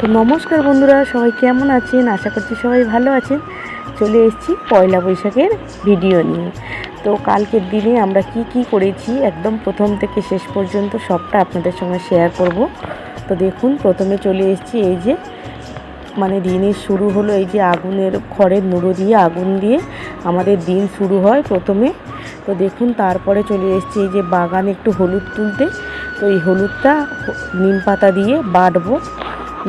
তো নমস্কার বন্ধুরা, সবাই কেমন আছেন? আশা করছি সবাই ভালো আছেন। চলে এসেছি পয়লা বৈশাখের ভিডিও নিয়ে। তো কালকের দিনে আমরা কি করেছি একদম প্রথম থেকে শেষ পর্যন্ত সবটা আপনাদের সঙ্গে শেয়ার করব। তো দেখুন, প্রথমে চলে এসেছি এই যে দিনের শুরু হলো এই যে আগুনের খড়ের নুড়ো দিয়ে আগুন দিয়ে আমাদের দিন শুরু হয় প্রথমে। তো দেখুন, তারপরে চলে এসেছি এই যে বাগানে একটু হলুদ তুলতে। তো এই হলুদটা নিম পাতা দিয়ে বাটবো,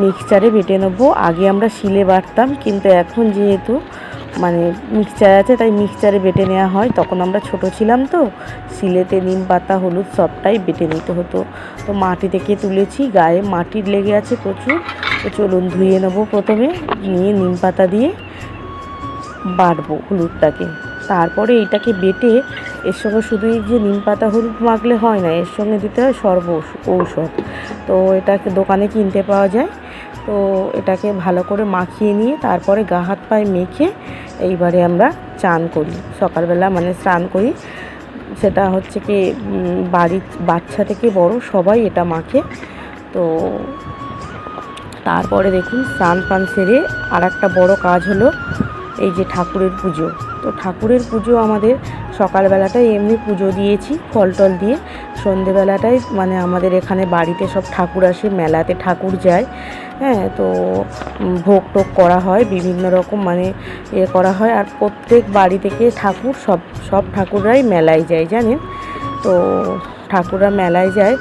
মিক্সচারে বেটে নেবো। আগে আমরা শিলে বাটতাম, কিন্তু এখন যেহেতু মিক্সচার আছে তাই মিক্সচারে বেটে নেওয়া হয়। তখন আমরা ছোট ছিলাম তো শিলেতে নিম পাতা হলুদ সবটাই বেটে নিতে হতো। তো মাটি থেকে তুলেছি, গায়ে মাটির লেগে আছে প্রচুর। তো চলুন ধুয়ে নেবো প্রথমে, নিয়ে নিম পাতা দিয়ে বাটবো হলুদটাকে। তারপরে এইটাকে বেটে এর সঙ্গে শুধু এই যে নিম পাতা হলুদ মাখলে হয় না, এর সঙ্গে দিতে হয় ঔষধ। তো এটাকে দোকানে কিনতে পাওয়া যায়। তো এটাকে ভালো করে মাখিয়ে নিয়ে তারপরে গা হাত পায়ে মেখে এইবারে আমরা চান করি, সকালবেলা স্নান করি। সেটা হচ্ছে কি, বাড়ির বাচ্চা থেকে বড় সবাই এটা মাখে। তো তারপরে দেখুন, স্নান ফান সেরে আর একটা বড় কাজ হলো এই যে ঠাকুরের পুজো। তো ঠাকুরের পুজো আমাদের সকালবেলাটাই এমনি পুজো দিয়েছি ফল টল দিয়ে। সন্ধেবেলাটাই আমাদের এখানে বাড়িতে সব ঠাকুর আসে, মেলাতে ঠাকুর যায়। হ্যাঁ, তো ভোগ টোগ করা হয়, বিভিন্ন রকম করা হয়। আর প্রত্যেক বাড়ি থেকে ঠাকুর সব ঠাকুররাই মেলায় যায় জানেন। তো ঠাকুররা মেলায় যায়,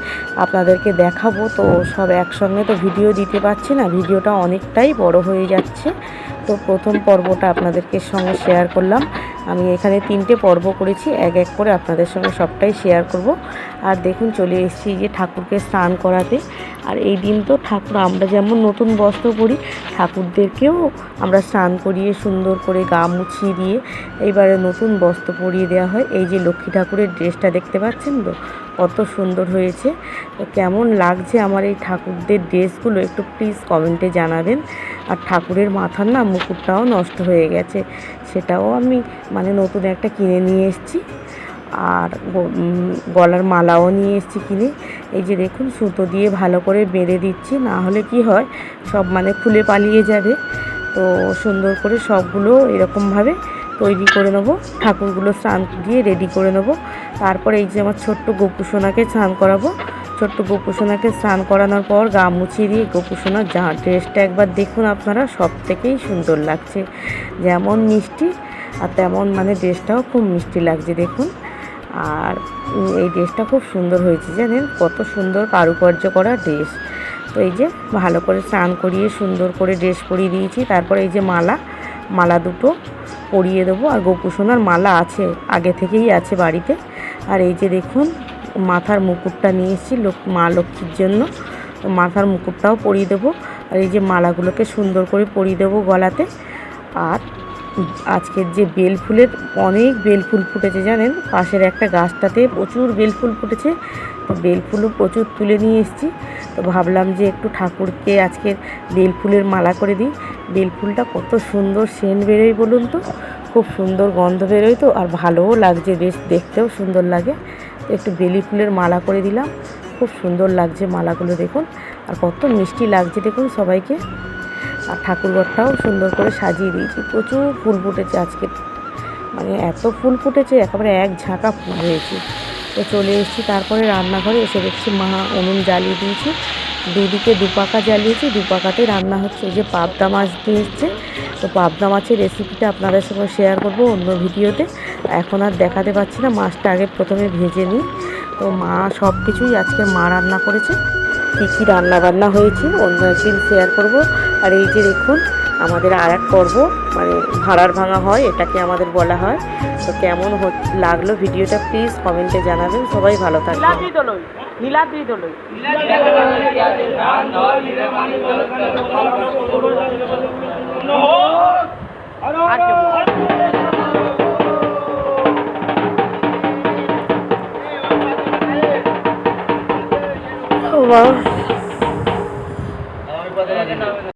আপনাদেরকে দেখাবো। তো সব একসঙ্গে তো ভিডিও দিতে পারছি না, ভিডিওটা অনেকটাই বড় হয়ে যাচ্ছে। তো প্রথম পর্বটা আপনাদেরকে সঙ্গে শেয়ার করলাম। আমি এখানে 3টে পর্ব করেছি, এক এক করে আপনাদের সঙ্গে সবটাই শেয়ার করব। আর দেখুন, চলে এসেছি যে ঠাকুরকে স্নান করাতে। আর এই দিন তো ঠাকুর, আমরা যেমন নতুন বস্ত্র পরি, ঠাকুরদেরকেও আমরা স্নান করিয়ে সুন্দর করে গা মুছিয়ে দিয়ে এইবারে নতুন বস্ত্র পরিয়ে দেওয়া হয়। এই যে লক্ষ্মী ঠাকুরের ড্রেসটা দেখতে পাচ্ছেন তো, কত সুন্দর হয়েছে। তো কেমন লাগছে আমার এই ঠাকুরদের ড্রেসগুলো একটু প্লিজ কমেন্টে জানাবেন। আর ঠাকুরের মাথার মুকুটটাও নষ্ট হয়ে গেছে, সেটাও আমি নতুন একটা কিনে নিয়ে এসেছি। আর গলার মালাও নিয়ে এসেছি কিনে। এই যে দেখুন, সুতো দিয়ে ভালো করে বেঁধে দিচ্ছি, না হলে কি হয় সব খুলে পালিয়ে যাবে। তো সুন্দর করে সবগুলো এরকমভাবে তৈরি করে নেবো, ঠাকুরগুলো স্নান দিয়ে রেডি করে নেবো। তারপরে এই যে আমার ছোট্ট গোপুসোনাকে স্নান করাবো। ছোট্ট গোপুসোনাকে স্নান করানোর পর গা মুছিয়ে দিয়ে গোপুসোনার ড্রেসটা একবার দেখুন আপনারা, সব থেকেই সুন্দর লাগছে। যেমন মিষ্টি আর তেমন ড্রেসটাও খুব মিষ্টি লাগছে দেখুন। আর এই ড্রেসটা খুব সুন্দর হয়েছে জানেন, কত সুন্দর কারুকার্য করা ড্রেস। তো এই যে ভালো করে স্নান করিয়ে সুন্দর করে ড্রেস পরিয়ে দিয়েছি। তারপরে এই যে মালা দুটো পরিয়ে দেবো। আর গোপুসোনার মালা আছে, আগে থেকেই আছে বাড়িতে। আর এই যে দেখুন, মাথার মুকুটটা নিয়ে এসেছি মা লক্ষ্মীর জন্য। তো মাথার মুকুটটাও পরিয়ে দেবো। আর এই যে মালাগুলোকে সুন্দর করে পরিয়ে দেবো গলাতে। আর আজকের যে বেলফুলের অনেক বেলফুল ফুটেছে জানেন, পাশের একটা গাছটাতে প্রচুর বেলফুল ফুটেছে। তো বেলফুলও প্রচুর তুলে নিয়ে এসেছি। তো ভাবলাম যে একটু ঠাকুরকে আজকের বেলফুলের মালা করে দিই। বেলফুলটা কত সুন্দর সেন্ট বেরোয় বলুন তো, খুব সুন্দর গন্ধ বেরোয়। তো আর ভালোও লাগছে, বেশ দেখতেও সুন্দর লাগে। তো একটু বেলি ফুলের মালা করে দিলাম, খুব সুন্দর লাগছে মালাগুলো দেখুন। আর কত মিষ্টি লাগছে দেখুন সবাইকে। আর ঠাকুরঘরটাও সুন্দর করে সাজিয়ে দিয়েছি, প্রচুর ফুল ফুটেছে আজকে, এত ফুল ফুটেছে, একেবারে এক ঝাঁকা ফুল হয়েছে। তো চলে এসেছি, তারপরে রান্নাঘরে এসে দেখছি মা উনুন জ্বালিয়ে দিয়েছি, দুদিকে দুপাকা জ্বালিয়েছি, দুপাকাতে রান্না হচ্ছে। এই যে পাবদা মাছ দিয়ে এসছে, তো পাবদা মাছের রেসিপিটা আপনাদের সঙ্গে শেয়ার করব অন্য ভিডিওতে। এখন আর দেখাতে পারছি না, মাছটা আগে প্রথমে ভেজে নিই। তো মা সব কিছুই আজকে মা রান্না করেছে, কী রান্না বান্না হয়েছে অন্য একদিন শেয়ার করব। আর এই যে দেখুন, আমাদের আর এক পর্ব ভাড়ার ভাঙা হয়, এটাকে আমাদের বলা হয়। তো কেমন লাগলো ভিডিওটা প্লিজ কমেন্টে জানাবেন। সবাই ভালো থাকবেন। বাহ।